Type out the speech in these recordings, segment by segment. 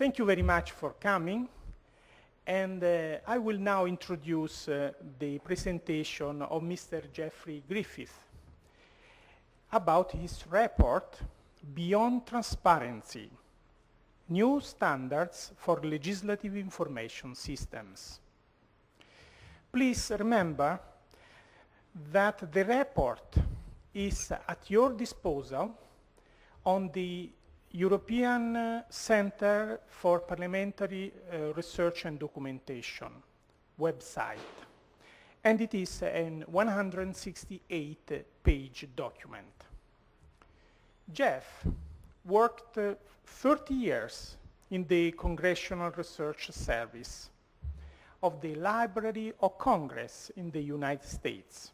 Thank you very much for coming, and I will now introduce the presentation of Mr. Jeffrey Griffith about his report, Beyond Transparency, New Standards for Legislative Information Systems. Please remember that the report is at your disposal on the European Center for Parliamentary Research and Documentation website, and it is a 168-page document. Jeff worked 30 years in the Congressional Research Service of the Library of Congress in the United States,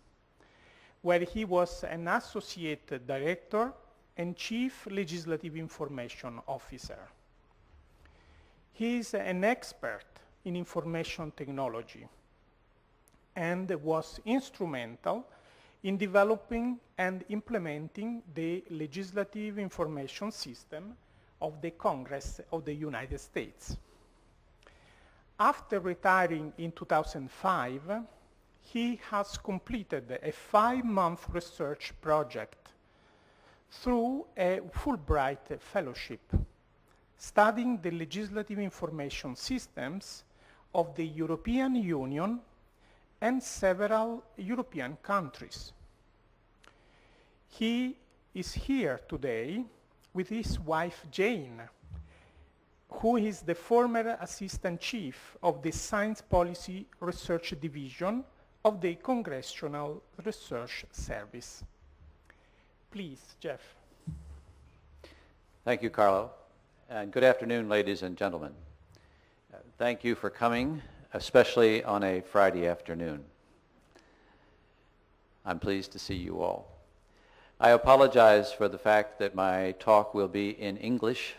where he was an associate director and Chief Legislative Information Officer. He is an expert in information technology and was instrumental in developing and implementing the legislative information system of the Congress of the United States. After retiring in 2005, he has completed a 5-month research project through a Fulbright fellowship, studying the legislative information systems of the European Union and several European countries. He is here today with his wife Jane, who is the former Assistant Chief of the Science Policy Research Division of the Congressional Research Service. Please, Jeff. Thank you, Carlo, and good afternoon, ladies and gentlemen. Thank you for coming, especially on a Friday afternoon. I'm pleased to see you all. I apologize for the fact that my talk will be in English.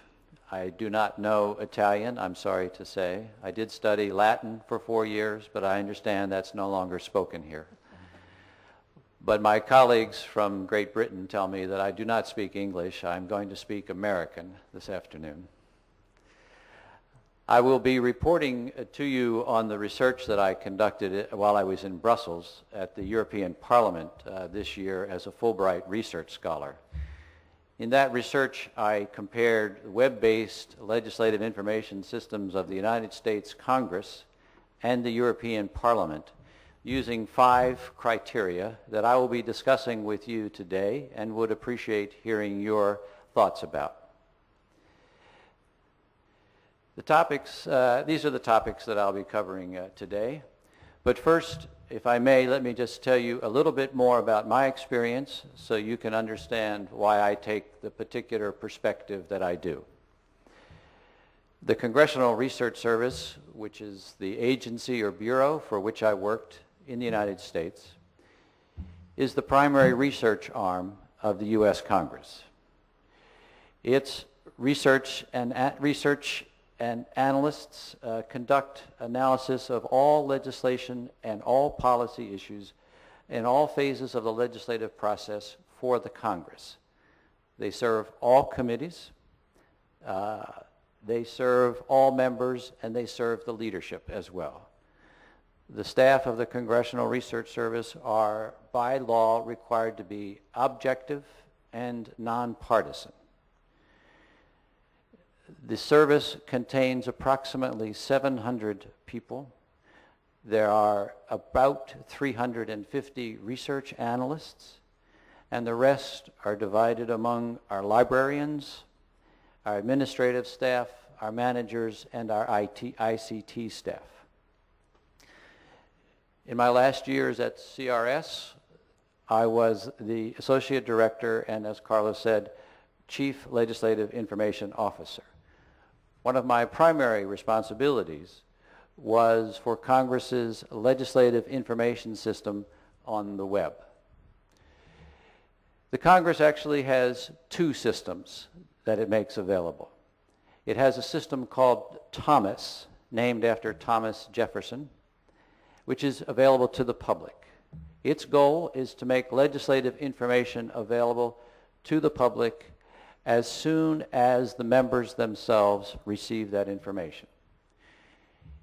I do not know Italian, I'm sorry to say. I did study Latin for 4 years, but I understand that's no longer spoken here. But my colleagues from Great Britain tell me that I do not speak English. I'm going to speak American this afternoon. I will be reporting to you on the research that I conducted while I was in Brussels at the European Parliament this year as a Fulbright research scholar. In that research, I compared web-based legislative information systems of the United States Congress and the European Parliament using 5 criteria that I will be discussing with you today and would appreciate hearing your thoughts about. The topics, these are the topics that I'll be covering today. But first, if I may, let me just tell you a little bit more about my experience so you can understand why I take the particular perspective that I do. The Congressional Research Service, which is the agency or bureau for which I worked in the United States, is the primary research arm of the U.S. Congress. Its research and analysts conduct analysis of all legislation and all policy issues in all phases of the legislative process for the Congress. They serve all committees, they serve all members, and they serve the leadership as well. The staff of the Congressional Research Service are, by law, required to be objective and nonpartisan. The service contains approximately 700 people. There are about 350 research analysts, and the rest are divided among our librarians, our administrative staff, our managers, and our ICT staff. In my last years at CRS, I was the Associate Director and, as Carlos said, Chief Legislative Information Officer. One of my primary responsibilities was for Congress's legislative information system on the web. The Congress actually has 2 systems that it makes available. It has a system called Thomas, named after Thomas Jefferson, which is available to the public. Its goal is to make legislative information available to the public as soon as the members themselves received that information.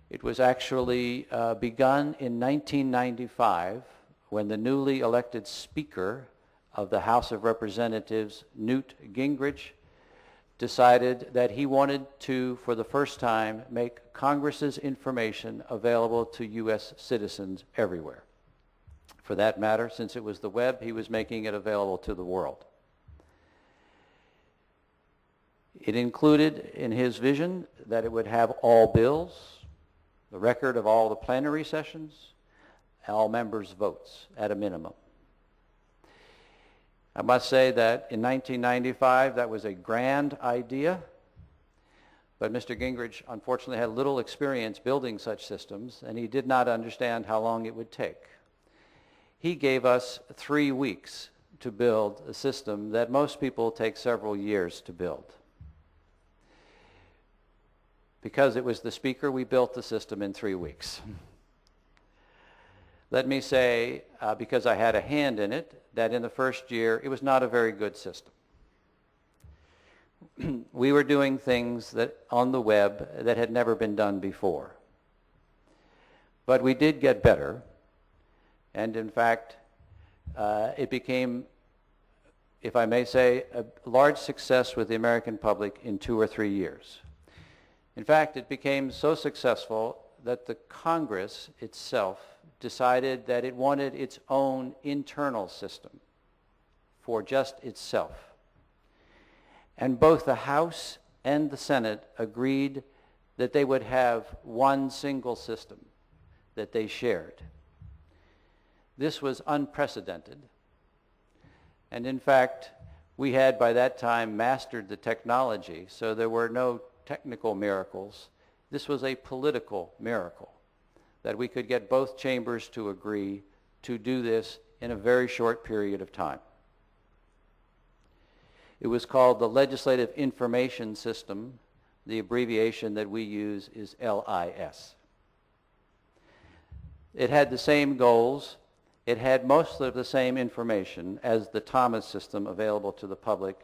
It was actually begun in 1995 when the newly elected Speaker of the House of Representatives, Newt Gingrich, decided that he wanted to, for the first time, make Congress's information available to U.S. citizens everywhere. For that matter, since it was the web, he was making it available to the world. It included in his vision that it would have all bills, the record of all the plenary sessions, all members' votes at a minimum. I must say that in 1995, that was a grand idea, but Mr. Gingrich unfortunately had little experience building such systems, and he did not understand how long it would take. He gave us 3 weeks to build a system that most people take several years to build. Because it was the Speaker, we built the system in 3 weeks. Let me say, because I had a hand in it, that in the first year, it was not a very good system. We were doing things that on the web that had never been done before. But we did get better, and in fact, it became, if I may say, a large success with the American public in 2 or 3 years. In fact, it became so successful that the Congress itself decided that it wanted its own internal system for just itself. And both the House and the Senate agreed that they would have one single system that they shared. This was unprecedented. And in fact, we had by that time mastered the technology, so there were no technical miracles. This was a political miracle, that we could get both chambers to agree to do this in a very short period of time. It was called the Legislative Information System. The abbreviation that we use is LIS. It had the same goals. It had most of the same information as the Thomas system available to the public,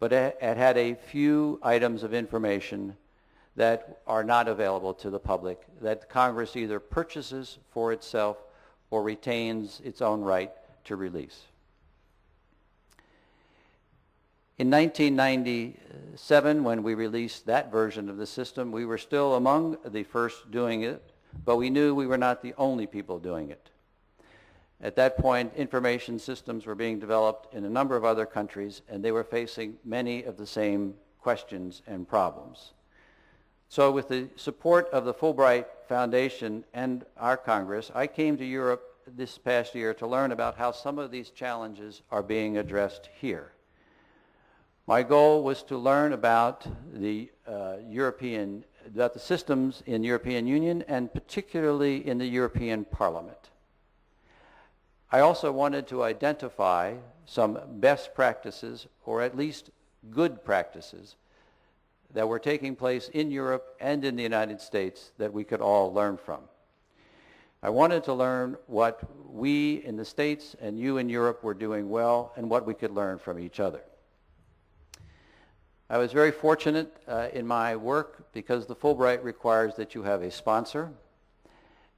but it had a few items of information that are not available to the public, that Congress either purchases for itself or retains its own right to release. In 1997, when we released that version of the system, we were still among the first doing it, but we knew we were not the only people doing it. At that point, information systems were being developed in a number of other countries, and they were facing many of the same questions and problems. So with the support of the Fulbright Foundation and our Congress, I came to Europe this past year to learn about how some of these challenges are being addressed here. My goal was to learn about the systems in the European Union, and particularly in the European Parliament. I also wanted to identify some best practices, or at least good practices, that were taking place in Europe and in the United States that we could all learn from. I wanted to learn what we in the States and you in Europe were doing well, and what we could learn from each other. I was very fortunate in my work because the Fulbright requires that you have a sponsor,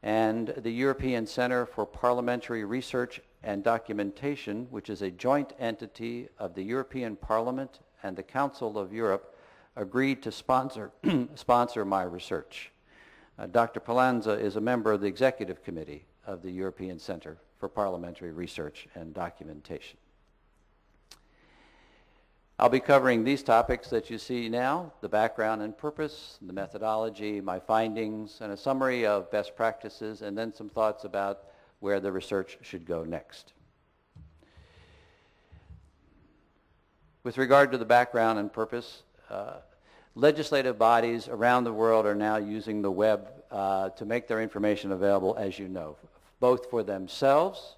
and the European Center for Parliamentary Research and Documentation, which is a joint entity of the European Parliament and the Council of Europe, agreed to sponsor my research. Dr. Palanza is a member of the Executive Committee of the European Center for Parliamentary Research and Documentation. I'll be covering these topics that you see now: the background and purpose, the methodology, my findings, and a summary of best practices, and then some thoughts about where the research should go next. With regard to the background and purpose, legislative bodies around the world are now using the web to make their information available, as you know, both for themselves,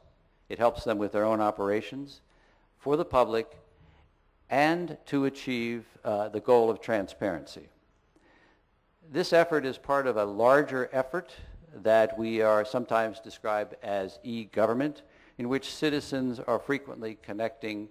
it helps them with their own operations, for the public, and to achieve the goal of transparency. This effort is part of a larger effort that we are sometimes described as e-government, in which citizens are frequently connecting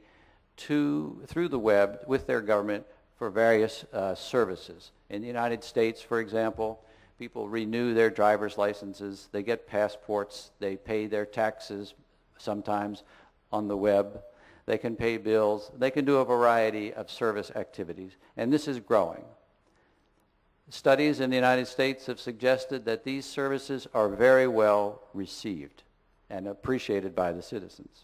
through the web with their government for various services. In the United States, for example, people renew their driver's licenses, they get passports, they pay their taxes sometimes on the web, they can pay bills, they can do a variety of service activities, and this is growing. Studies in the United States have suggested that these services are very well received and appreciated by the citizens.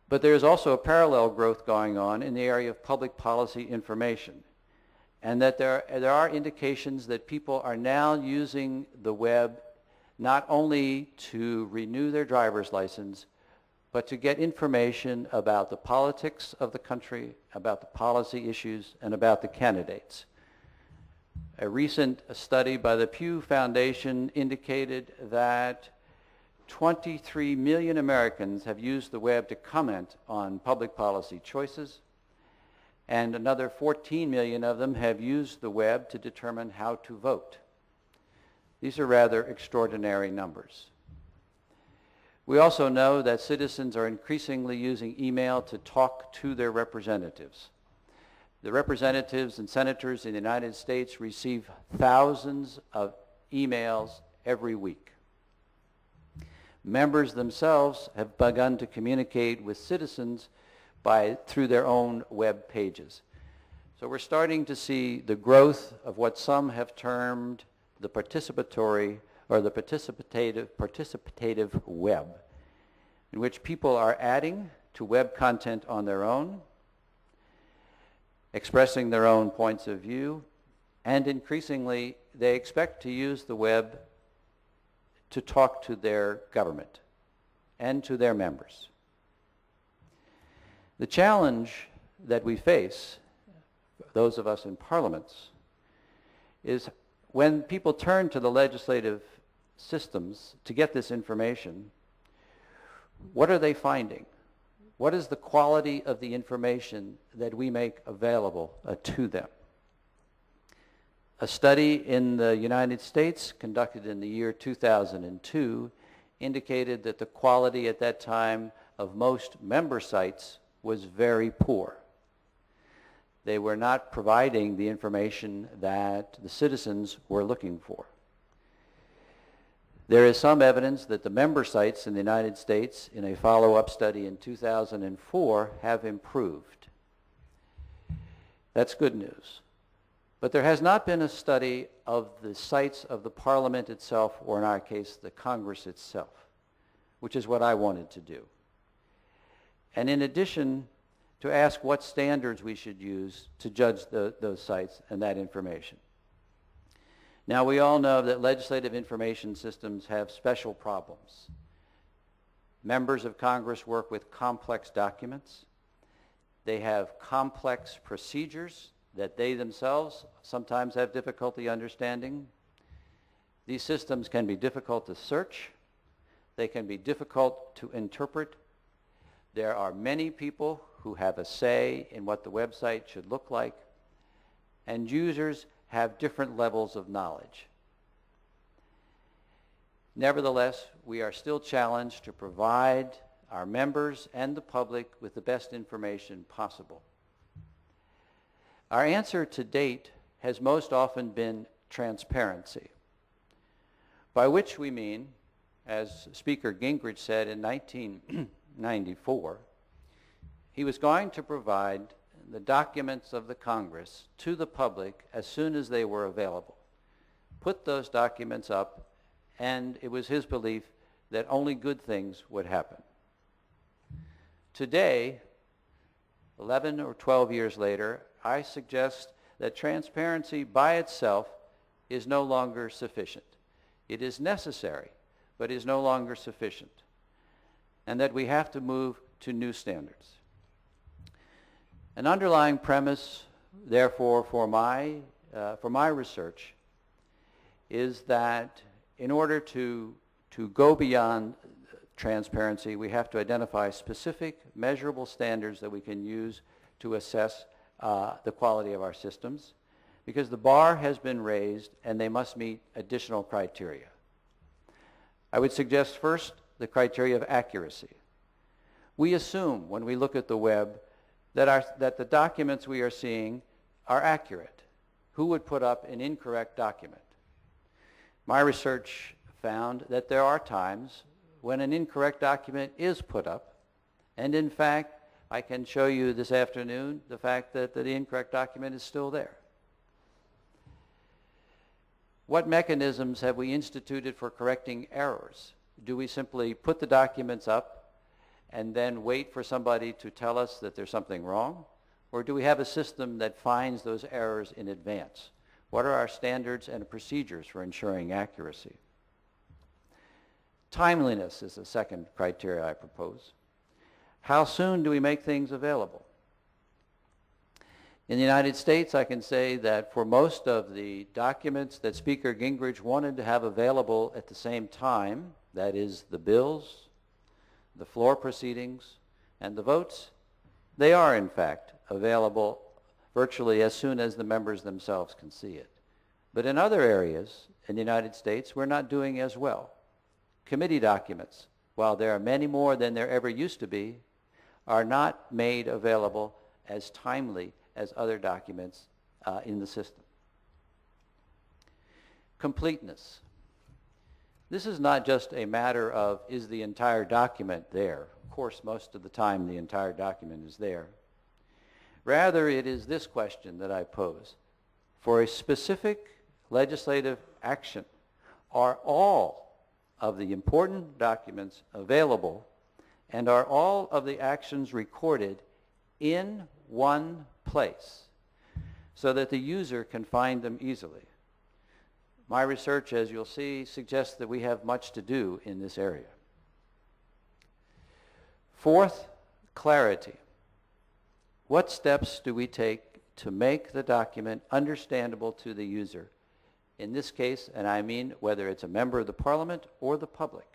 But there's also a parallel growth going on in the area of public policy information, and that there are indications that people are now using the web not only to renew their driver's license, but to get information about the politics of the country, about the policy issues, and about the candidates. A recent study by the Pew Foundation indicated that 23 million Americans have used the web to comment on public policy choices, and another 14 million of them have used the web to determine how to vote. These are rather extraordinary numbers. We also know that citizens are increasingly using email to talk to their representatives. The representatives and senators in the United States receive thousands of emails every week. Members themselves have begun to communicate with citizens through their own web pages. So we're starting to see the growth of what some have termed the participatory or the participative web, in which people are adding to web content on their own, expressing their own points of view, and increasingly they expect to use the web to talk to their government and to their members. The challenge that we face, those of us in parliaments, is when people turn to the legislative systems to get this information, what are they finding? What is the quality of the information that we make available to them? A study in the United States conducted in the year 2002 indicated that the quality at that time of most member sites was very poor. They were not providing the information that the citizens were looking for. There is some evidence that the member sites in the United States, in a follow-up study in 2004, have improved. That's good news. But there has not been a study of the sites of the Parliament itself, or in our case, the Congress itself, which is what I wanted to do. And in addition, to ask what standards we should use to judge those sites and that information. Now, we all know that legislative information systems have special problems. Members of Congress work with complex documents. They have complex procedures that they themselves sometimes have difficulty understanding. These systems can be difficult to search. They can be difficult to interpret. There are many people who have a say in what the website should look like, and users have different levels of knowledge. Nevertheless, we are still challenged to provide our members and the public with the best information possible. Our answer to date has most often been transparency, by which we mean, as Speaker Gingrich said in 1994, he was going to provide the documents of the Congress to the public as soon as they were available. Put those documents up, and it was his belief that only good things would happen. Today, 11 or 12 years later, I suggest that transparency by itself is no longer sufficient. It is necessary, but is no longer sufficient, and that we have to move to new standards. An underlying premise, therefore, for my research is that in order to go beyond transparency, we have to identify specific, measurable standards that we can use to assess the quality of our systems, because the bar has been raised and they must meet additional criteria. I would suggest first the criteria of accuracy. We assume when we look at the web that the documents we are seeing are accurate. Who would put up an incorrect document? My research found that there are times when an incorrect document is put up, and in fact, I can show you this afternoon the fact that the incorrect document is still there. What mechanisms have we instituted for correcting errors? Do we simply put the documents up and then wait for somebody to tell us that there's something wrong? Or do we have a system that finds those errors in advance? What are our standards and procedures for ensuring accuracy? Timeliness is the second criteria I propose. How soon do we make things available? In the United States, I can say that for most of the documents that Speaker Gingrich wanted to have available at the same time, that is the bills, the floor proceedings, and the votes, they are in fact available virtually as soon as the members themselves can see it. But in other areas in the United States, we're not doing as well. Committee documents, while there are many more than there ever used to be, are not made available as timely as other documents in the system. Completeness. This is not just a matter of, is the entire document there? Of course, most of the time the entire document is there. Rather, it is this question that I pose. For a specific legislative action, are all of the important documents available, and are all of the actions recorded in one place so that the user can find them easily? My research, as you'll see, suggests that we have much to do in this area. Fourth, clarity. What steps do we take to make the document understandable to the user? In this case, and I mean whether it's a member of the parliament or the public.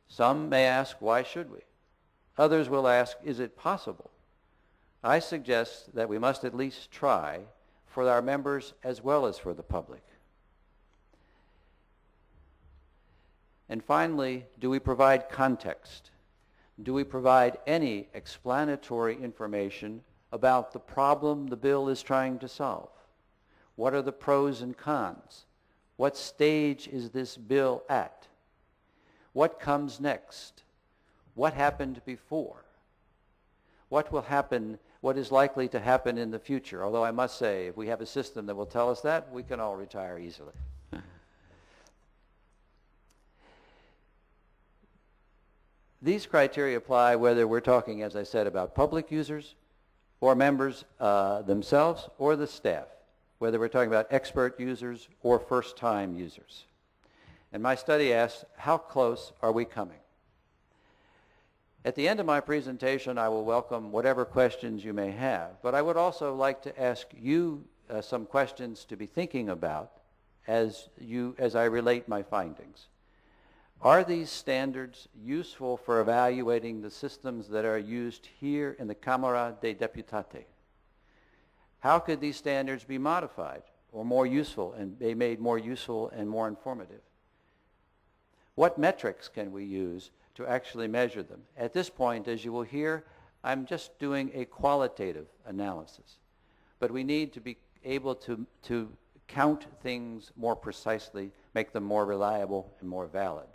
Some may ask, why should we? Others will ask, is it possible? I suggest that we must at least try for our members as well as for the public. And finally, do we provide context? Do we provide any explanatory information about the problem the bill is trying to solve? What are the pros and cons? What stage is this bill at? What comes next? What happened before? What will happen, what is likely to happen in the future? Although I must say, if we have a system that will tell us that, we can all retire easily. These criteria apply whether we're talking, as I said, about public users or members themselves or the staff, whether we're talking about expert users or first-time users. And my study asks, how close are we coming? At the end of my presentation, I will welcome whatever questions you may have, but I would also like to ask you some questions to be thinking about as I relate my findings. Are these standards useful for evaluating the systems that are used here in the Camera dei Deputati? How could these standards be modified or more useful and be made more useful and more informative? What metrics can we use to actually measure them? At this point, as you will hear, I'm just doing a qualitative analysis. But we need to be able to count things more precisely, make them more reliable and more valid.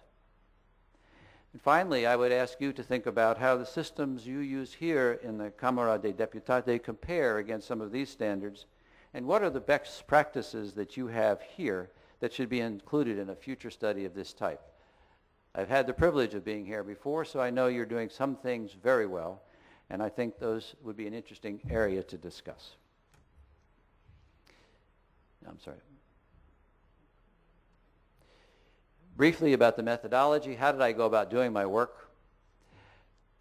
And finally, I would ask you to think about how the systems you use here in the Camera dei Deputati compare against some of these standards, and what are the best practices that you have here that should be included in a future study of this type. I've had the privilege of being here before, so I know you're doing some things very well, and I think those would be an interesting area to discuss. I'm sorry. Briefly about the methodology, how did I go about doing my work?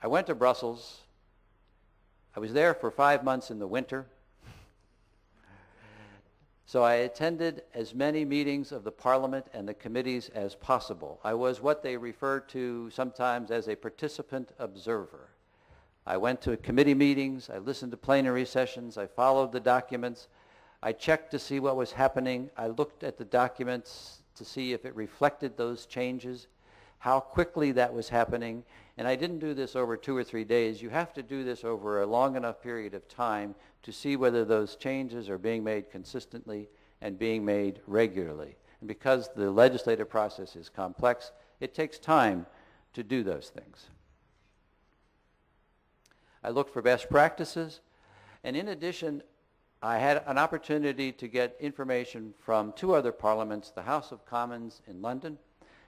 I went to Brussels. I was there for 5 months in the winter. So I attended as many meetings of the Parliament and the committees as possible. I was what they refer to sometimes as a participant observer. I went to committee meetings, I listened to plenary sessions, I followed the documents, I checked to see what was happening, I looked at the documents to see if it reflected those changes, how quickly that was happening, And I didn't do this over 2 or 3 days. You have to do this over a long enough period of time to see whether those changes are being made consistently and being made regularly. And because the legislative process is complex, it takes time to do those things. I looked for best practices, and in addition, I had an opportunity to get information from 2 other parliaments, the House of Commons in London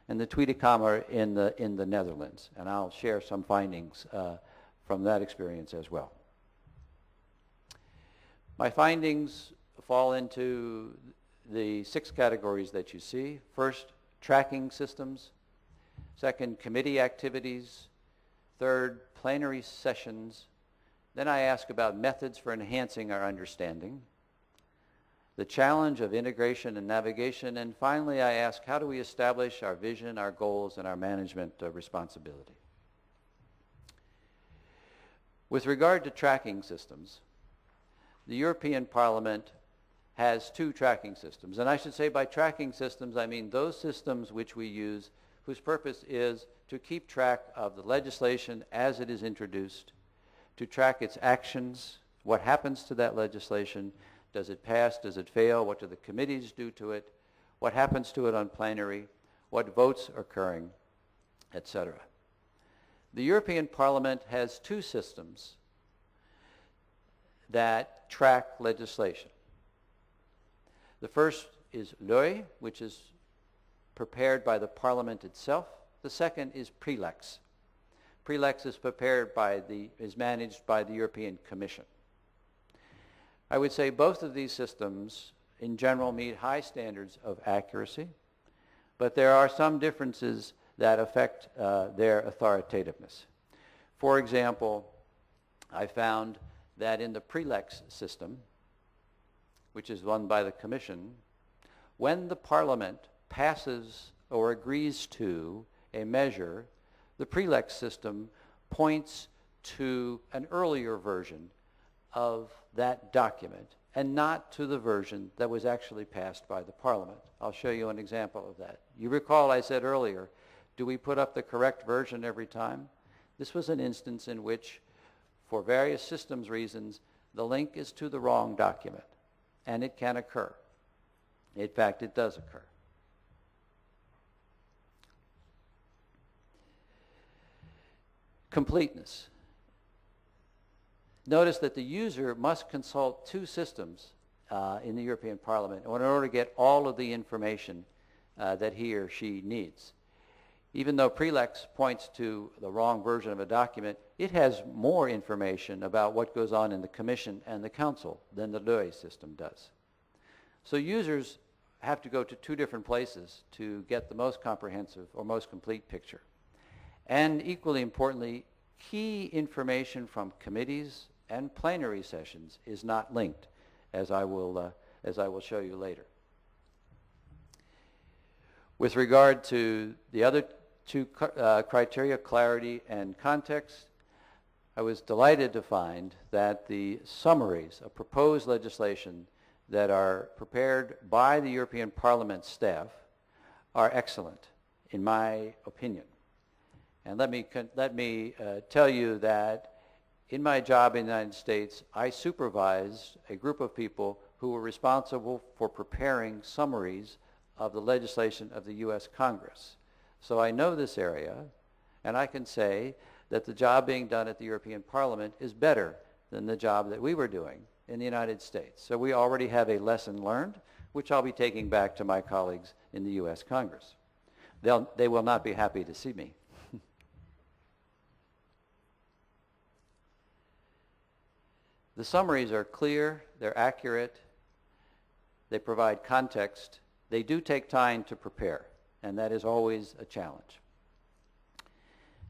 and the Tweede Kamer in the Netherlands, and I'll share some findings from that experience as well. My findings fall into the 6 categories that you see. First, tracking systems. Second, committee activities. Third, plenary sessions. Then I ask about methods for enhancing our understanding. The challenge of integration and navigation. And finally, I ask, how do we establish our vision, our goals, and our management responsibility? With regard to tracking systems, the European Parliament has 2 tracking systems. And I should say by tracking systems, I mean those systems which we use whose purpose is to keep track of the legislation as it is introduced, to track its actions, what happens to that legislation, does it pass, does it fail, what do the committees do to it, what happens to it on plenary, what votes are occurring, etc. The European Parliament has 2 systems that track legislation. The first is l'OE, which is prepared by the Parliament itself. The second is PRELEX. PRELEX is managed by the European Commission. I would say both of these systems in general meet high standards of accuracy, but there are some differences that affect their authoritativeness. For example, I found that in the PRELEX system, which is run by the Commission, when the Parliament passes or agrees to a measure, the PRELEX system points to an earlier version of that document and not to the version that was actually passed by the Parliament. I'll show you an example of that. You recall I said earlier, do we put up the correct version every time? This was an instance in which, for various systems reasons, the link is to the wrong document, and it can occur. In fact, it does occur. Completeness. Notice that the user must consult 2 systems in the European Parliament in order to get all of the information that he or she needs. Even though PRELEX points to the wrong version of a document, it has more information about what goes on in the Commission and the Council than the LOE system does. So users have to go to 2 different places to get the most comprehensive or most complete picture. And equally importantly, key information from committees and plenary sessions is not linked, as I will show you later. With regard to the other 2 criteria, clarity and context, I was delighted to find that the summaries of proposed legislation that are prepared by the European Parliament staff are excellent, in my opinion. And let me tell you that in my job in the United States, I supervised a group of people who were responsible for preparing summaries of the legislation of the U.S. Congress. So I know this area, and I can say that the job being done at the European Parliament is better than the job that we were doing in the United States. So we already have a lesson learned, which I'll be taking back to my colleagues in the U.S. Congress. They will not be happy to see me. The summaries are clear, they're accurate, they provide context, they do take time to prepare, and that is always a challenge.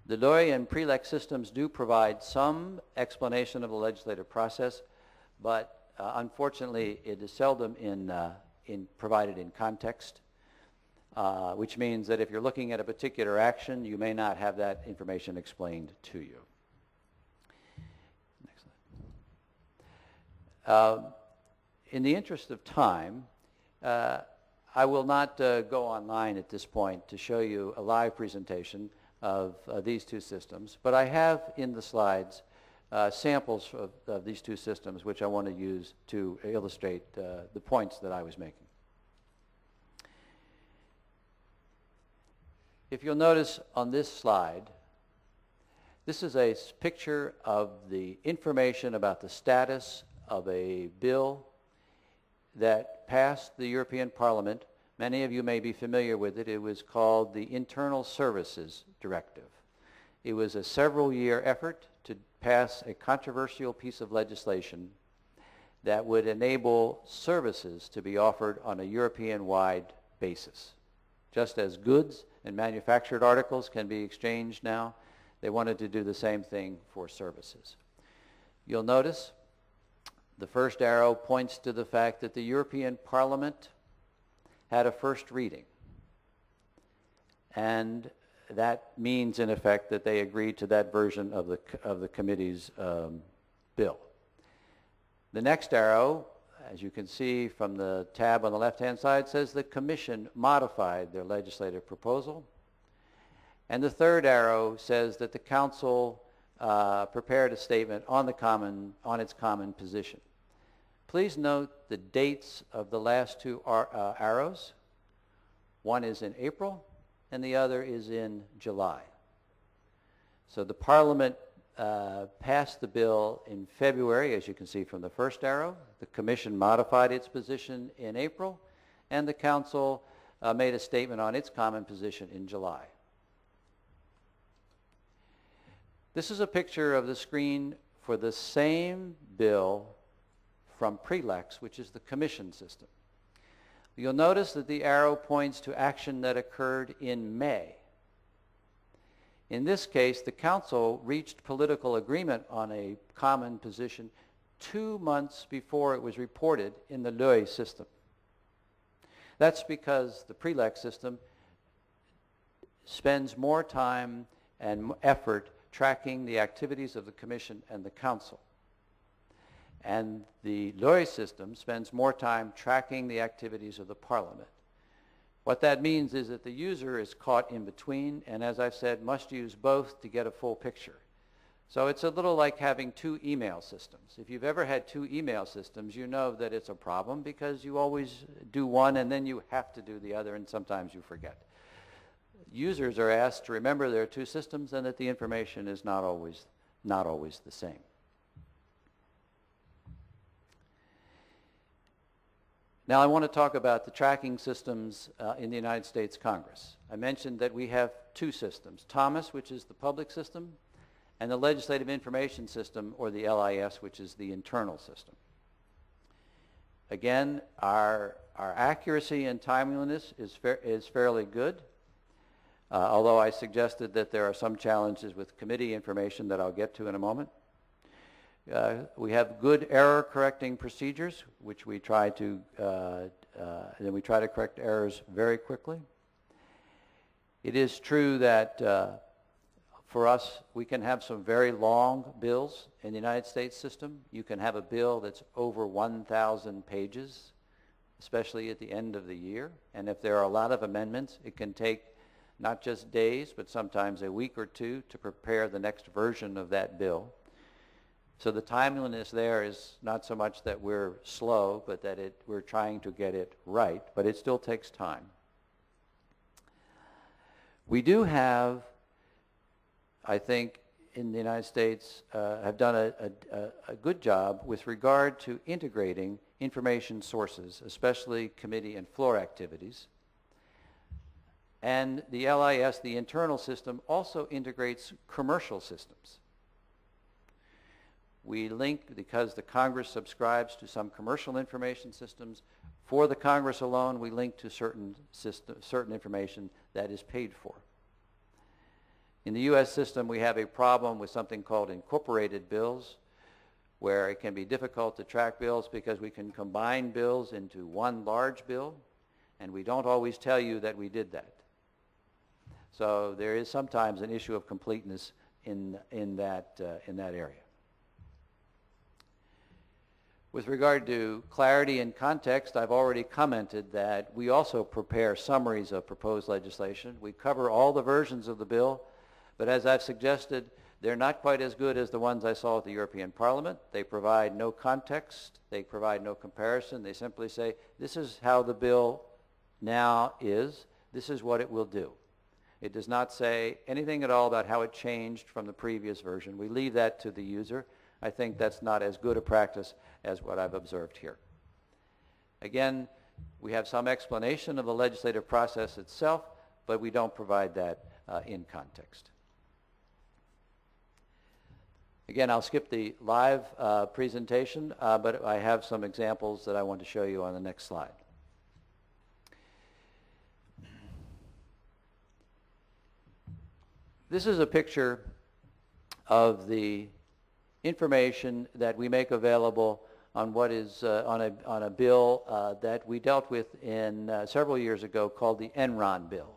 The LOE and PRELEX systems do provide some explanation of the legislative process, but unfortunately it is seldom provided in context, which means that if you're looking at a particular action, you may not have that information explained to you. In the interest of time, I will not go online at this point to show you a live presentation. of these two systems, but I have in the slides samples of these two systems which I want to use to illustrate the points that I was making. If you'll notice on this slide, this is a picture of the information about the status of a bill that passed the European Parliament. Many of you may be familiar with it. It was called the Internal Services Directive. It was a several-year effort to pass a controversial piece of legislation that would enable services to be offered on a European-wide basis. Just as goods and manufactured articles can be exchanged now, they wanted to do the same thing for services. You'll notice the first arrow points to the fact that the European Parliament had a first reading. And that means, in effect, that they agreed to that version of the committee's bill. The next arrow, as you can see from the tab on the left-hand side, says the Commission modified their legislative proposal. And the third arrow says that the Council prepared a statement on its common position. Please note the dates of the last two arrows. One is in April, and the other is in July. So the Parliament passed the bill in February, as you can see from the first arrow. The Commission modified its position in April, and the Council made a statement on its common position in July. This is a picture of the screen for the same bill from Prelex, which is the Commission system. You'll notice that the arrow points to action that occurred in May. In this case, the Council reached political agreement on a common position 2 months before it was reported in the LOI system. That's because the Prelex system spends more time and effort tracking the activities of the Commission and the Council. And the LOI system spends more time tracking the activities of the Parliament. What that means is that the user is caught in between, and as I've said, must use both to get a full picture. So it's a little like having two email systems. If you've ever had two email systems, you know that it's a problem because you always do one and then you have to do the other, and sometimes you forget. Users are asked to remember there are two systems and that the information is not always the same. Now I want to talk about the tracking systems in the United States Congress. I mentioned that we have two systems, THOMAS, which is the public system, and the Legislative Information System, or the LIS, which is the internal system. Again, our accuracy and timeliness is fairly good, although I suggested that there are some challenges with committee information that I'll get to in a moment. We have good error-correcting procedures, which we try to correct errors very quickly. It is true that for us, we can have some very long bills in the United States system. You can have a bill that's over 1,000 pages, especially at the end of the year. And if there are a lot of amendments, it can take not just days, but sometimes a week or two to prepare the next version of that bill. So the timeliness there is not so much that we're slow, but that we're trying to get it right, but it still takes time. We do have, I think, in the United States, have done a good job with regard to integrating information sources, especially committee and floor activities. And the LIS, the internal system, also integrates commercial systems. We link, because the Congress subscribes to some commercial information systems, for the Congress alone, we link to certain information that is paid for. In the U.S. system, we have a problem with something called incorporated bills, where it can be difficult to track bills because we can combine bills into one large bill, and we don't always tell you that we did that. So there is sometimes an issue of completeness in that area. With regard to clarity and context, I've already commented that we also prepare summaries of proposed legislation. We cover all the versions of the bill, But as I've suggested, they're not quite as good as the ones I saw at the European Parliament. They provide no context. They provide no comparison. They simply say, this is how the bill now is. This is what it will do. It does not say anything at all about how it changed from the previous version. We leave that to the user. I think that's not as good a practice as what I've observed here. Again, we have some explanation of the legislative process itself, but we don't provide that in context. Again, I'll skip the live presentation, but I have some examples that I want to show you on the next slide. This is a picture of the information that we make available on what is on a bill that we dealt with in several years ago called the Enron bill.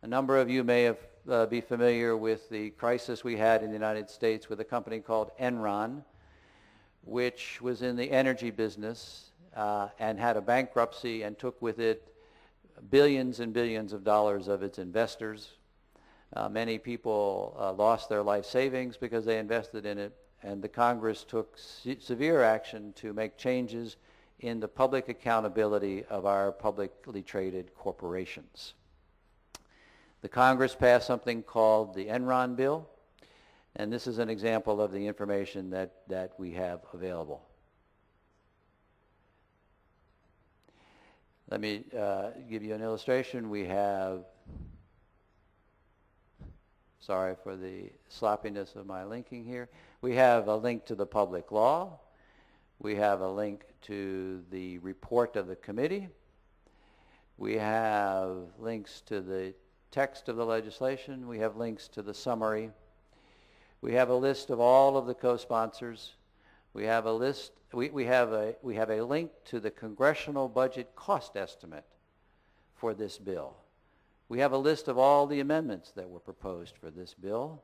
A number of you may have be familiar with the crisis we had in the United States with a company called Enron, which was in the energy business and had a bankruptcy and took with it billions and billions of dollars of its investors. Many people lost their life savings because they invested in it, and the Congress took severe action to make changes in the public accountability of our publicly traded corporations. The Congress passed something called the Enron bill, and this is an example of the information that we have available. Let me give you an illustration. We have, sorry for the sloppiness of my linking here. We have a link to the public law. We have a link to the report of the committee. We have links to the text of the legislation. We have links to the summary. We have a list of all of the co-sponsors. We have a list. We have a link to the congressional budget cost estimate for this bill. We have a list of all the amendments that were proposed for this bill,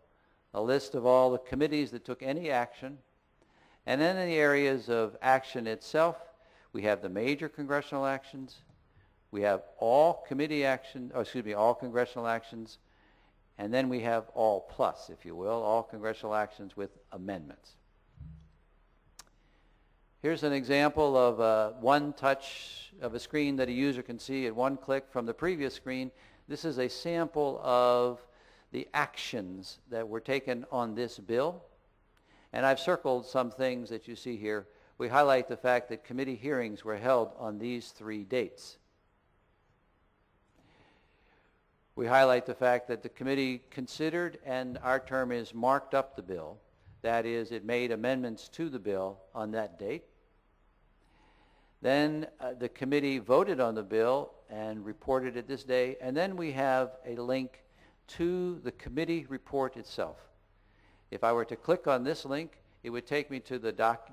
a list of all the committees that took any action, and then in the areas of action itself, we have the major congressional actions, we have all committee action, all congressional actions, and then we have all plus, if you will, all congressional actions with amendments. Here's an example of one touch of a screen that a user can see at one click from the previous screen. This is a sample of the actions that were taken on this bill. And I've circled some things that you see here. We highlight the fact that committee hearings were held on these 3 dates. We highlight the fact that the committee considered, and our term is marked up the bill. That is, it made amendments to the bill on that date. Then the committee voted on the bill and reported it this day. And then we have a link to the committee report itself. If I were to click on this link, it would take me to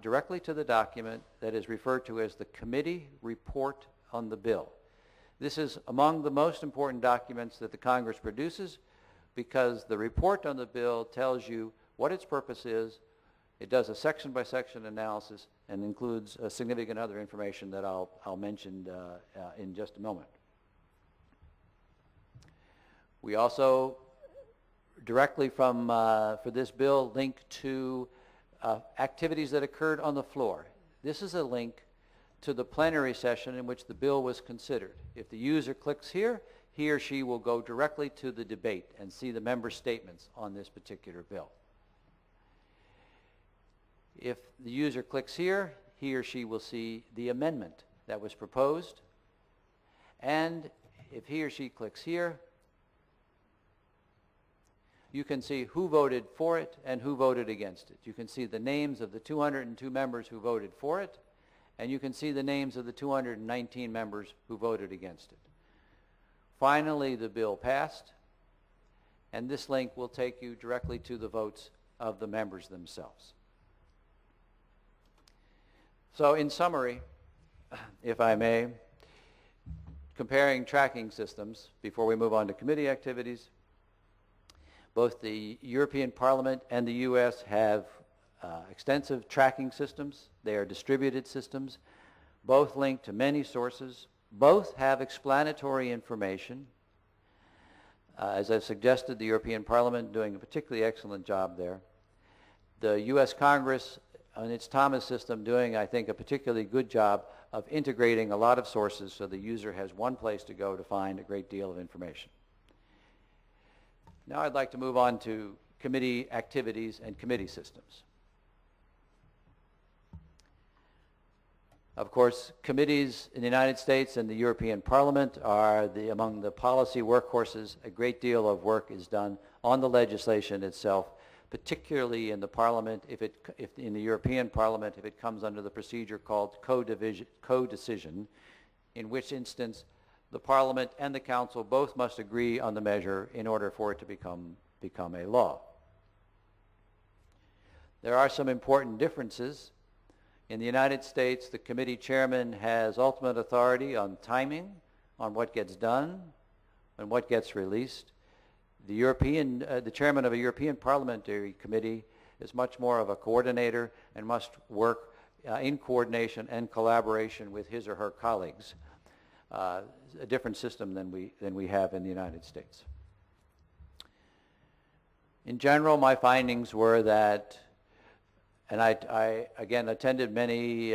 directly to the document that is referred to as the committee report on the bill. This is among the most important documents that the Congress produces because the report on the bill tells you what its purpose is. It does a section-by-section analysis and includes significant other information that I'll mention in just a moment. We also, directly from for this bill, link to activities that occurred on the floor. This is a link to the plenary session in which the bill was considered. If the user clicks here, he or she will go directly to the debate and see the member statements on this particular bill. If the user clicks here, he or she will see the amendment that was proposed. And if he or she clicks here, you can see who voted for it and who voted against it. You can see the names of the 202 members who voted for it, and you can see the names of the 219 members who voted against it. Finally, the bill passed, and this link will take you directly to the votes of the members themselves. So in summary, if I may, comparing tracking systems before we move on to committee activities, both the European Parliament and the U.S. have extensive tracking systems. They are distributed systems, both linked to many sources. Both have explanatory information. As I've suggested, the European Parliament doing a particularly excellent job there. The U.S. Congress on its Thomas system doing, I think, a particularly good job of integrating a lot of sources so the user has one place to go to find a great deal of information. Now I'd like to move on to committee activities and committee systems. Of course, committees in the United States and the European Parliament are among the policy workhorses. A great deal of work is done on the legislation itself, particularly in the Parliament, if in the European Parliament, if it comes under the procedure called co-decision, in which instance the Parliament and the Council both must agree on the measure in order for it to become a law. There are some important differences. In the United States, the committee chairman has ultimate authority on timing, on what gets done, and what gets released. The chairman of a European Parliamentary Committee is much more of a coordinator and must work in coordination and collaboration with his or her colleagues. A different system than we have in the United States. In general, my findings were that, and I again attended many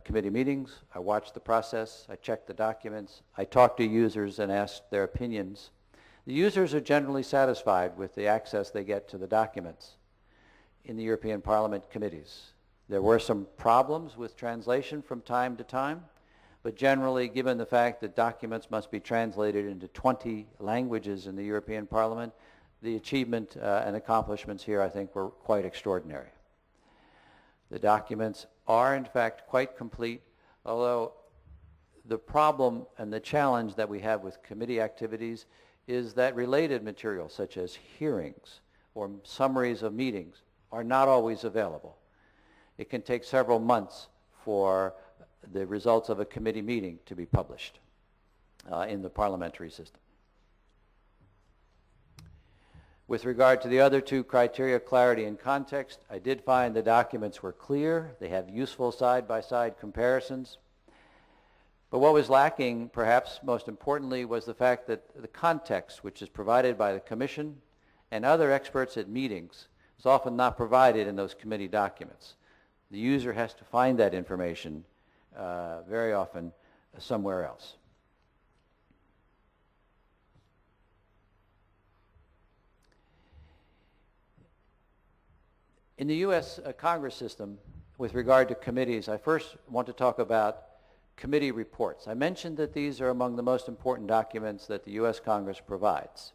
committee meetings. I watched the process. I checked the documents. I talked to users and asked their opinions. The users are generally satisfied with the access they get to the documents in the European Parliament committees. There were some problems with translation from time to time, but generally, given the fact that documents must be translated into 20 languages in the European Parliament, the achievement and accomplishments here, I think, were quite extraordinary. The documents are, in fact, quite complete, although the problem and the challenge that we have with committee activities is that related materials, such as hearings or summaries of meetings, are not always available. It can take several months for the results of a committee meeting to be published in the parliamentary system. With regard to the other two criteria, clarity and context, I did find the documents were clear. They have useful side-by-side comparisons. But what was lacking, perhaps most importantly, was the fact that the context, which is provided by the Commission and other experts at meetings, is often not provided in those committee documents. The user has to find that information very often somewhere else. In the U.S. Congress system, with regard to committees, I first want to talk about committee reports. I mentioned that these are among the most important documents that the U.S. Congress provides.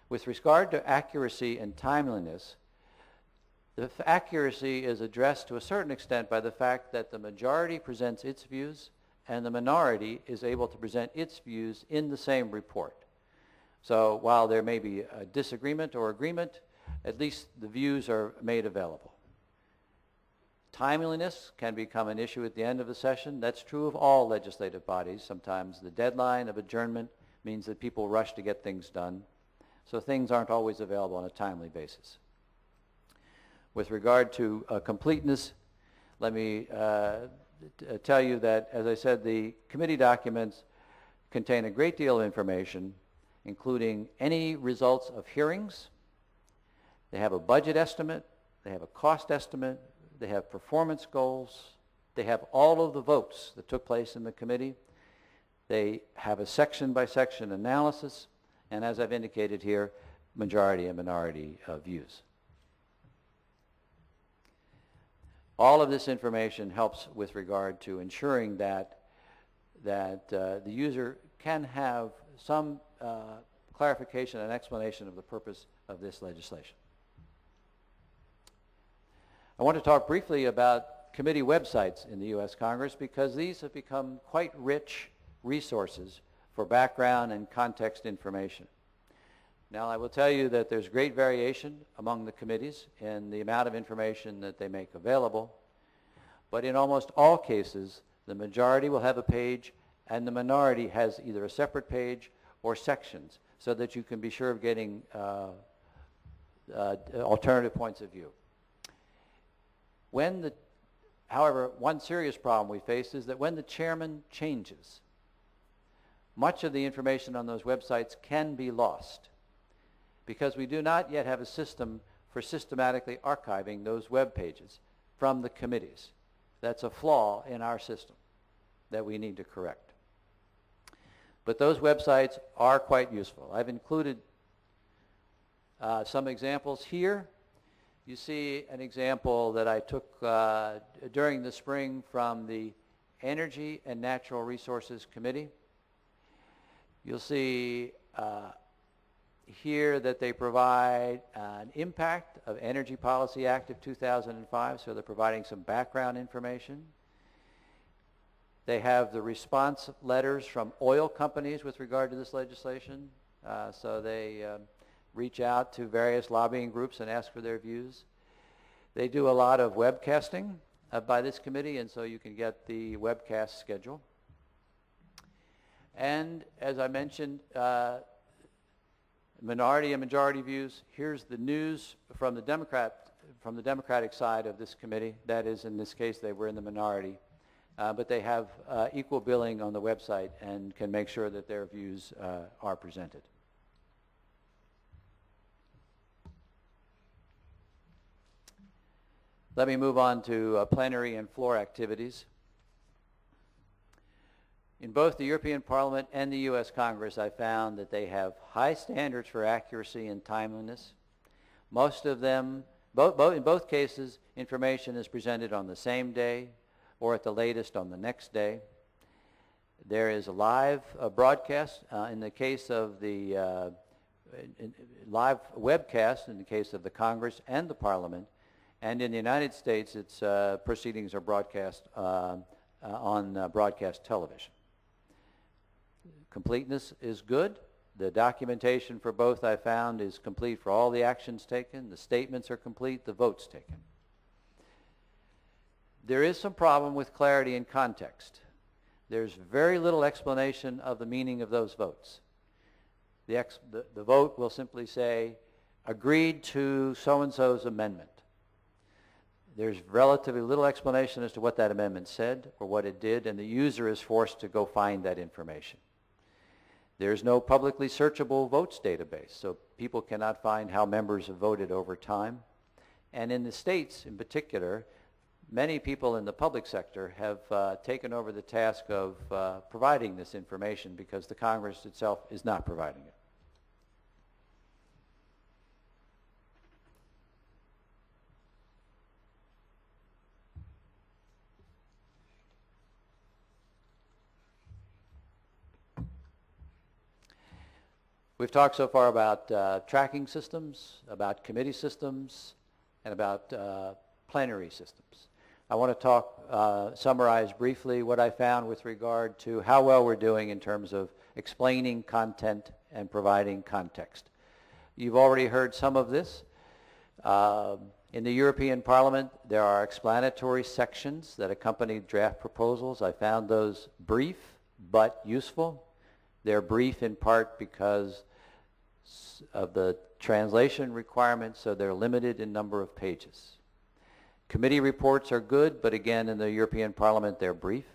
With regard to accuracy and timeliness, the accuracy is addressed to a certain extent by the fact that the majority presents its views and the minority is able to present its views in the same report. So while there may be a disagreement or agreement, at least the views are made available. Timeliness can become an issue at the end of the session. That's true of all legislative bodies. Sometimes the deadline of adjournment means that people rush to get things done. So things aren't always available on a timely basis. With regard to completeness, let me tell you that, as I said, the committee documents contain a great deal of information, including any results of hearings. They have a budget estimate, they have a cost estimate, they have performance goals, they have all of the votes that took place in the committee, they have a section-by-section analysis, and as I've indicated here, majority and minority views. All of this information helps with regard to ensuring that the user can have some clarification and explanation of the purpose of this legislation. I want to talk briefly about committee websites in the U.S. Congress because these have become quite rich resources for background and context information. Now, I will tell you that there's great variation among the committees in the amount of information that they make available, but in almost all cases, the majority will have a page and the minority has either a separate page or sections so that you can be sure of getting alternative points of view. However, one serious problem we face is that when the chairman changes, much of the information on those websites can be lost. because we do not yet have a system for systematically archiving those web pages from the committees. That's a flaw in our system that we need to correct. But those websites are quite useful. I've included some examples here. You see an example that I took during the spring from the Energy and Natural Resources Committee. You'll see here that they provide an impact of Energy Policy Act of 2005, so they're providing some background information. They have the response letters from oil companies with regard to this legislation, so they reach out to various lobbying groups and ask for their views. They do a lot of webcasting by this committee, and so you can get the webcast schedule. And as I mentioned, minority and majority views. Here's the news from the Democratic side of this committee. That is, in this case, they were in the minority. But they have equal billing on the website and can make sure that their views are presented. Let me move on to plenary and floor activities. In both the European Parliament and the U.S. Congress, I found that they have high standards for accuracy and timeliness. Most of them, in both cases, information is presented on the same day or at the latest on the next day. There is a live broadcast in the case of the live webcast in the case of the Congress and the Parliament. And in the United States, its proceedings are broadcast on broadcast television. Completeness is good. The documentation for both, I found, is complete for all the actions taken. The statements are complete, the votes taken. There is some problem with clarity and context. There's very little explanation of the meaning of those votes. The vote will simply say, agreed to so-and-so's amendment. There's relatively little explanation as to what that amendment said or what it did, and the user is forced to go find that information. There's no publicly searchable votes database, so people cannot find how members have voted over time. And in the states in particular, many people in the public sector have taken over the task of providing this information because the Congress itself is not providing it. We've talked so far about tracking systems, about committee systems, and about plenary systems. I want to summarize briefly what I found with regard to how well we're doing in terms of explaining content and providing context. You've already heard some of this. In the European Parliament, there are explanatory sections that accompany draft proposals. I found those brief but useful. They're brief in part because of the translation requirements, so they're limited in number of pages. Committee reports are good, but again, in the European Parliament, they're brief.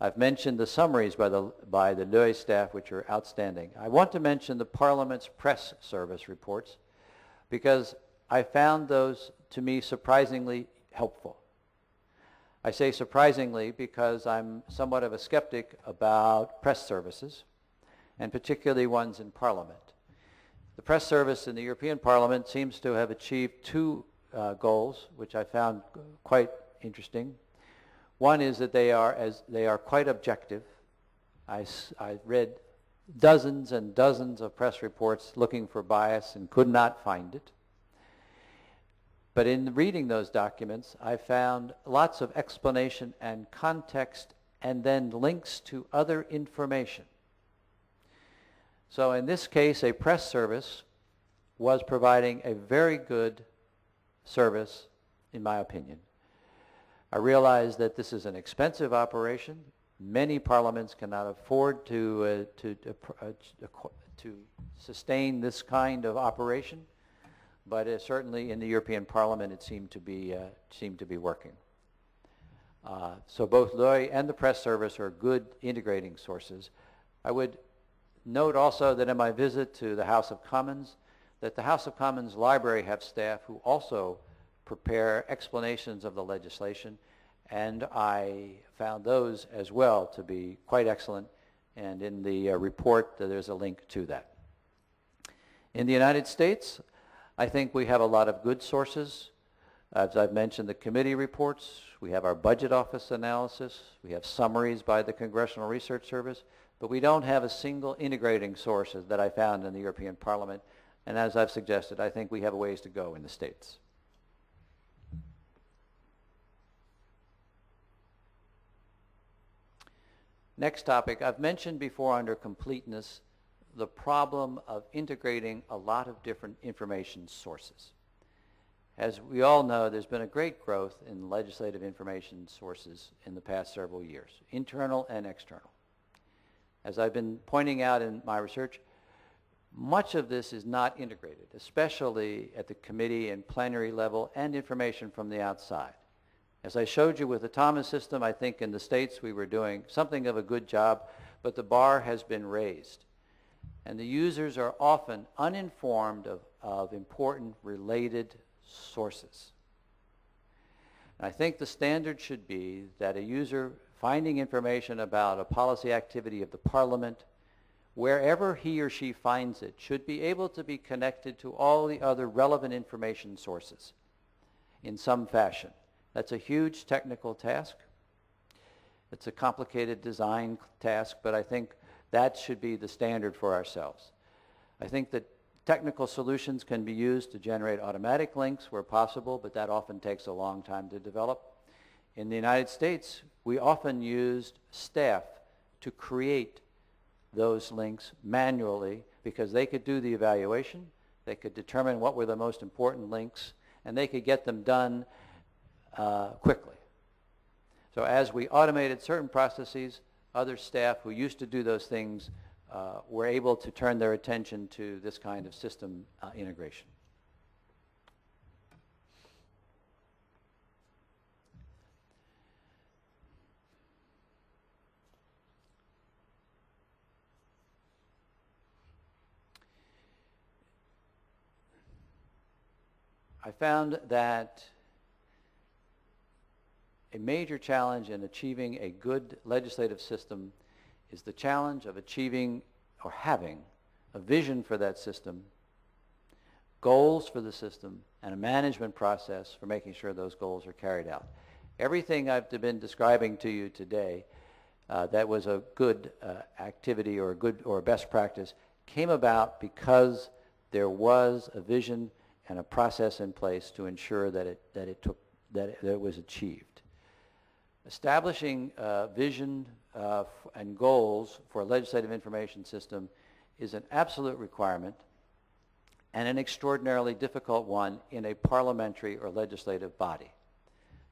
I've mentioned the summaries by the LUE staff, which are outstanding. I want to mention the Parliament's press service reports because I found those, to me, surprisingly helpful. I say surprisingly because I'm somewhat of a skeptic about press services, and particularly ones in Parliament. The press service in the European Parliament seems to have achieved two goals, which I found quite interesting. One is that they are quite objective. I read dozens and dozens of press reports looking for bias and could not find it. But in reading those documents, I found lots of explanation and context and then links to other information. So in this case, a press service was providing a very good service, in my opinion. I realize that this is an expensive operation. Many parliaments cannot afford to sustain this kind of operation, but certainly in the European Parliament it seemed to be working. So both LUE and the press service are good integrating sources. I would note also that in my visit to the House of Commons, that the House of Commons Library have staff who also prepare explanations of the legislation, and I found those as well to be quite excellent, and in the report there's a link to that. In the United States, I think we have a lot of good sources. As I've mentioned, the committee reports, we have our budget office analysis, we have summaries by the Congressional Research Service, but we don't have a single integrating source that I found in the European Parliament, and as I've suggested, I think we have a ways to go in the States. Next topic, I've mentioned before under completeness the problem of integrating a lot of different information sources. As we all know, there's been a great growth in legislative information sources in the past several years, internal and external. As I've been pointing out in my research, much of this is not integrated, especially at the committee and plenary level, and information from the outside. As I showed you with the Thomas system, I think in the States we were doing something of a good job, but the bar has been raised. And the users are often uninformed of important related sources. And I think the standard should be that a user finding information about a policy activity of the Parliament, wherever he or she finds it, should be able to be connected to all the other relevant information sources in some fashion. That's a huge technical task. It's a complicated design task, but I think that should be the standard for ourselves. I think that technical solutions can be used to generate automatic links where possible, but that often takes a long time to develop. In the United States, we often used staff to create those links manually because they could do the evaluation, they could determine what were the most important links, and they could get them done quickly. So as we automated certain processes, other staff who used to do those things were able to turn their attention to this kind of system integration. I found that a major challenge in achieving a good legislative system is the challenge of achieving or having a vision for that system, goals for the system, and a management process for making sure those goals are carried out. Everything I've been describing to you today that was a good activity or a good or a best practice came about because there was a vision and a process in place to ensure that it was achieved. Establishing vision and goals for a legislative information system is an absolute requirement and an extraordinarily difficult one in a parliamentary or legislative body.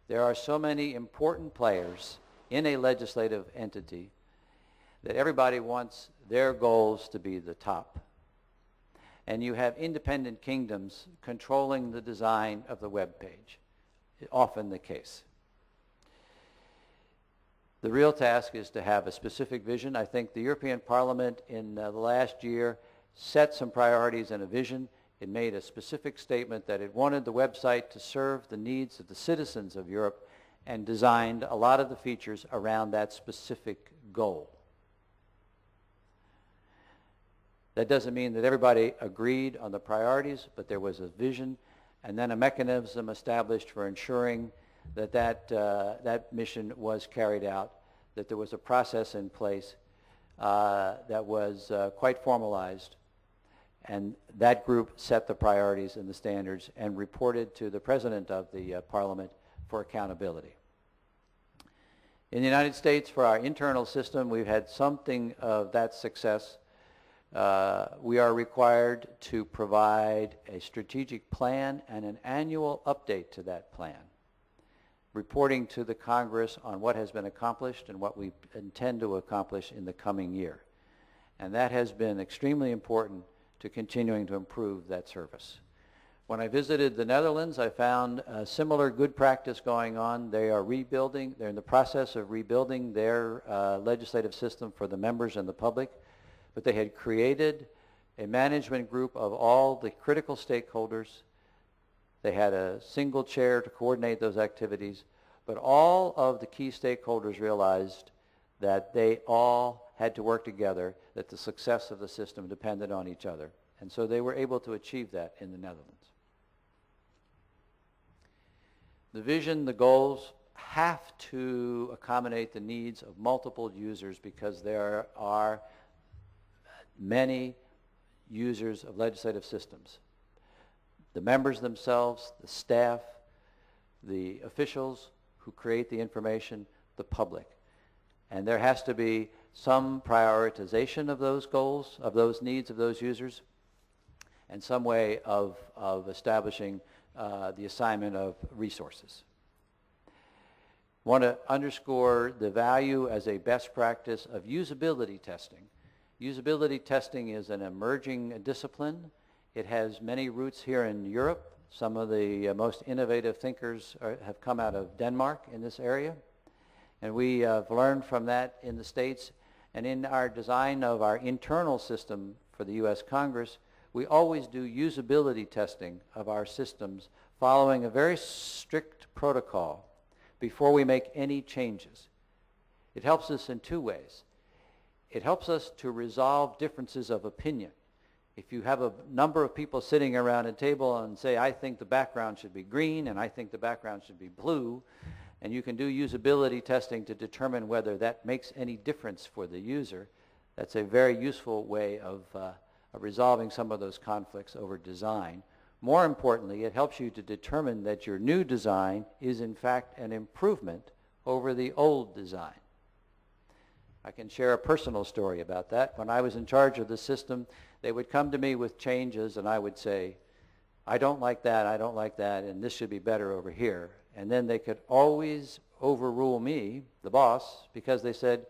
There are so many important players in a legislative entity that everybody wants their goals to be the top. And you have independent kingdoms controlling the design of the web page, often the case. The real task is to have a specific vision. I think the European Parliament in the last year set some priorities and a vision. It made a specific statement that it wanted the website to serve the needs of the citizens of Europe and designed a lot of the features around that specific goal. That doesn't mean that everybody agreed on the priorities, but there was a vision and then a mechanism established for ensuring that mission was carried out, that there was a process in place that was quite formalized, and that group set the priorities and the standards and reported to the President of the Parliament for accountability. In the United States, for our internal system, we've had something of that success. We are required to provide a strategic plan and an annual update to that plan, reporting to the Congress on what has been accomplished and what we intend to accomplish in the coming year. And that has been extremely important to continuing to improve that service. When I visited the Netherlands, I found a similar good practice going on. They are rebuilding, they're in the process of rebuilding their legislative system for the members and the public, but they had created a management group of all the critical stakeholders. They had a single chair to coordinate those activities, but all of the key stakeholders realized that they all had to work together, that the success of the system depended on each other. And so they were able to achieve that in the Netherlands. The vision, the goals have to accommodate the needs of multiple users because there are many users of legislative systems. The members themselves, the staff, the officials who create the information, the public. And there has to be some prioritization of those goals, of those needs of those users, and some way of establishing the assignment of resources. I want to underscore the value as a best practice of usability testing. Usability testing is an emerging discipline. It has many roots here in Europe. Some of the most innovative thinkers have come out of Denmark in this area. And we have learned from that in the States. And in our design of our internal system for the U.S. Congress, we always do usability testing of our systems following a very strict protocol before we make any changes. It helps us in two ways. It helps us to resolve differences of opinion. If you have a number of people sitting around a table and say, I think the background should be green and I think the background should be blue, and you can do usability testing to determine whether that makes any difference for the user, that's a very useful way of resolving some of those conflicts over design. More importantly, it helps you to determine that your new design is in fact an improvement over the old design. I can share a personal story about that. When I was in charge of the system, they would come to me with changes and I would say, I don't like that, and this should be better over here. And then they could always overrule me, the boss, because they said,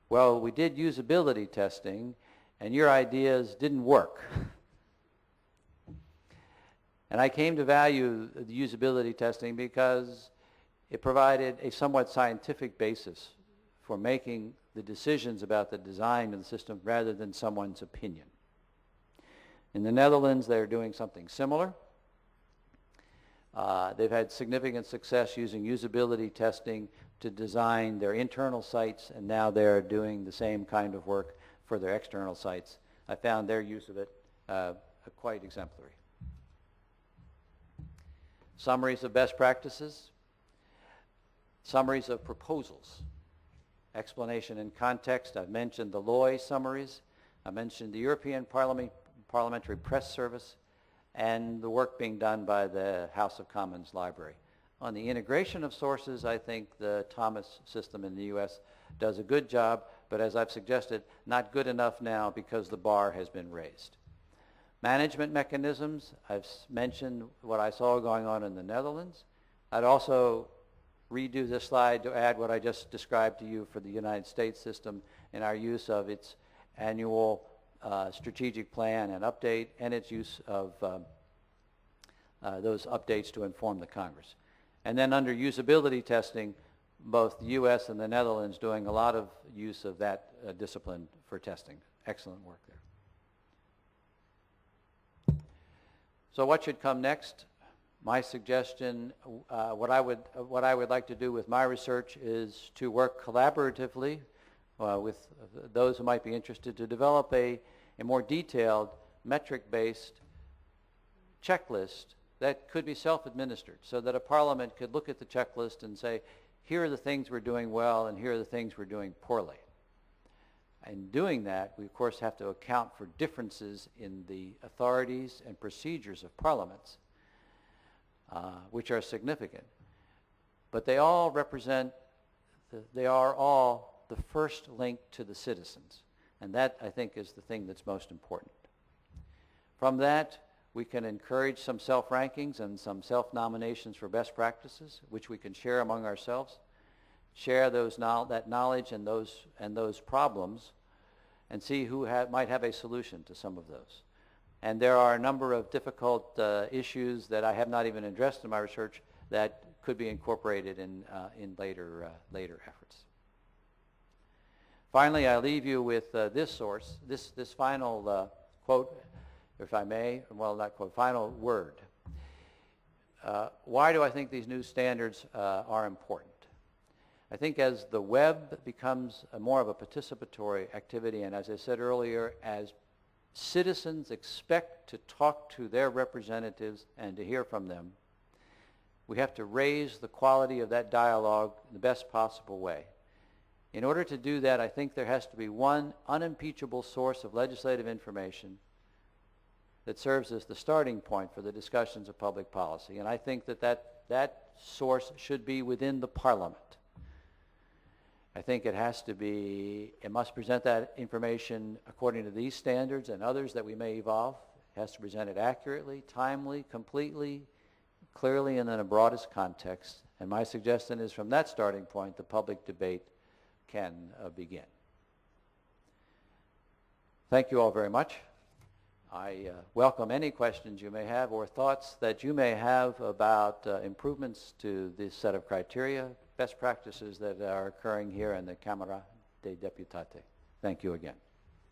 well, we did usability testing and your ideas didn't work. And I came to value the usability testing because it provided a somewhat scientific basis for making the decisions about the design of the system rather than someone's opinion. In the Netherlands, they're doing something similar. They've had significant success using usability testing to design their internal sites, and now they're doing the same kind of work for their external sites. I found their use of it quite exemplary. Summaries of best practices, summaries of proposals, explanation and context. I've mentioned the Loy summaries. I mentioned the European Parliamentary Press Service and the work being done by the House of Commons Library. On the integration of sources, I think the Thomas system in the U.S. does a good job, but as I've suggested, not good enough now because the bar has been raised. Management mechanisms, I've mentioned what I saw going on in the Netherlands. I'd also redo this slide to add what I just described to you for the United States system and our use of its annual strategic plan and update and its use of those updates to inform the Congress. And then under usability testing, both the U.S. and the Netherlands doing a lot of use of that discipline for testing. Excellent work there. So what should come next? My suggestion, what I would like to do with my research is to work collaboratively with those who might be interested to develop a more detailed metric-based checklist that could be self-administered so that a parliament could look at the checklist and say, here are the things we're doing well and here are the things we're doing poorly. In doing that, we of course have to account for differences in the authorities and procedures of parliaments, which are significant. But they all represent, they are all the first link to the citizens. And that, I think, is the thing that's most important. From that, we can encourage some self-rankings and some self-nominations for best practices, which we can share among ourselves, share that knowledge and those problems, and see who might have a solution to some of those. And there are a number of difficult issues that I have not even addressed in my research that could be incorporated in later efforts. Finally, I leave you with this source, this final quote, if I may, well, not quote, final word. Why do I think these new standards are important? I think as the web becomes more of a participatory activity, and as I said earlier, as citizens expect to talk to their representatives and to hear from them, we have to raise the quality of that dialogue in the best possible way. In order to do that, I think there has to be one unimpeachable source of legislative information that serves as the starting point for the discussions of public policy. And I think that source should be within the Parliament. I think it must present that information according to these standards and others that we may evolve. It has to present it accurately, timely, completely, clearly, and in the broadest context. And my suggestion is from that starting point, the public debate can begin. Thank you all very much. I welcome any questions you may have or thoughts that you may have about improvements to this set of criteria, best practices that are occurring here in the Camera dei Deputati. Thank you again.